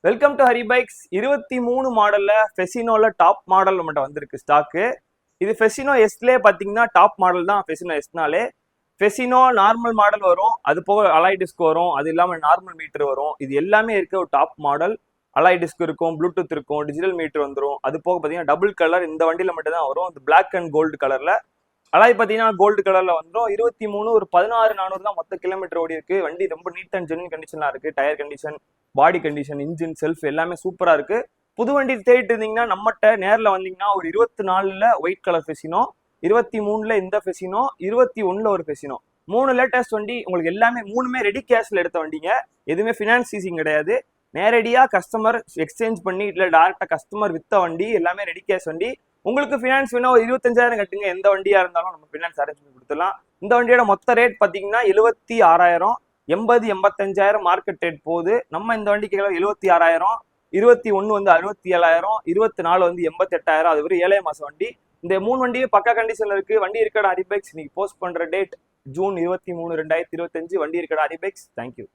Welcome to Hari bikes. 23 மாடல்ல ஃபெசினோல top model நம்மகிட்ட வந்திருக்கு ஸ்டாக்கு. இது ஃபெசினோ எஸ்லே பார்த்தீங்கன்னா டாப் மாடல் தான். ஃபெசினோ எஸ்னாலே ஃபெசினோ நார்மல் மாடல் வரும், அது போக அலாய் டிஸ்க் வரும், அது இல்லாமல் நார்மல் மீட்டர் வரும். இது எல்லாமே இருக்க ஒரு டாப் மாடல். அலாய் டிஸ்க் இருக்கும், ப்ளூடூத் இருக்கும், டிஜிட்டல் மீட்டர் வந்துடும். அது போக பார்த்தீங்கன்னா டபுள் கலர் இந்த வண்டியில் மட்டும் தான் வரும். அது பிளாக் அண்ட் கோல்டு கலர்ல. அலாய் பார்த்தீங்கன்னா கோல்டு கலர்ல வந்துடும். 23 ஒரு 16,400 தான் மொத்த கிலோமீட்டர் ஓடி இருக்கு. வண்டி ரொம்ப நீட் அண்ட் ஜென்யூன் கண்டிஷன்லாம் இருக்கு. Tyre condition, body condition, engine, self எல்லாமே சூப்பரா இருக்கு. புது வண்டி தேடிட்டு இருந்தீங்கன்னா நம்மகிட்ட நேரில் வந்தீங்கன்னா ஒரு 24ல ஒயிட் கலர் ஃபெசினோ, 23ல இந்த ஃபெசினோ, 21ல ஒரு ஃபெசினோ, 3 லேட்டஸ்ட் வண்டி உங்களுக்கு. எல்லாமே மூணுமே ரெடி கேஷ்ல எடுத்த வண்டிங்க. எதுவுமே ஃபினான்ஸ் சீசிங் கிடையாது. நேரடியா கஸ்டமர் எக்ஸ்சேஞ்ச் பண்ணி இல்ல டேரக்டா கஸ்டமர் வித்த வண்டி. எல்லாமே ரெடி கேஷ் வண்டி. உங்களுக்கு ஃபினான்ஸ் வேணா ஒரு 25,000 கட்டுங்க. எந்த வண்டியா இருந்தாலும் நம்ம ஃபினான்ஸ் அரேஞ்ச் பண்ணி கொடுத்துடலாம். இந்த வண்டியோட மொத்த ரேட் பாத்தீங்கன்னா 76,000, 80, 85,000 மார்க்கெட் ரேட் போகுது. நம்ம இந்த வண்டிக்கு 76,000, 21 வந்து 67,000, 24 வந்து 88,000. அது ஒரு 7 மாசம் வண்டி. இந்த 3 வண்டியும் பக்கா கண்டிஷன்ல இருக்கு. வண்டி இருக்கடா ஹரி பைக்ஸ். இன்னைக்கு போஸ்ட் பண்ற டேட் ஜூன் 23, 2025. வண்டி இருக்கடா ஹரி பைக்ஸ். தேங்க்யூ.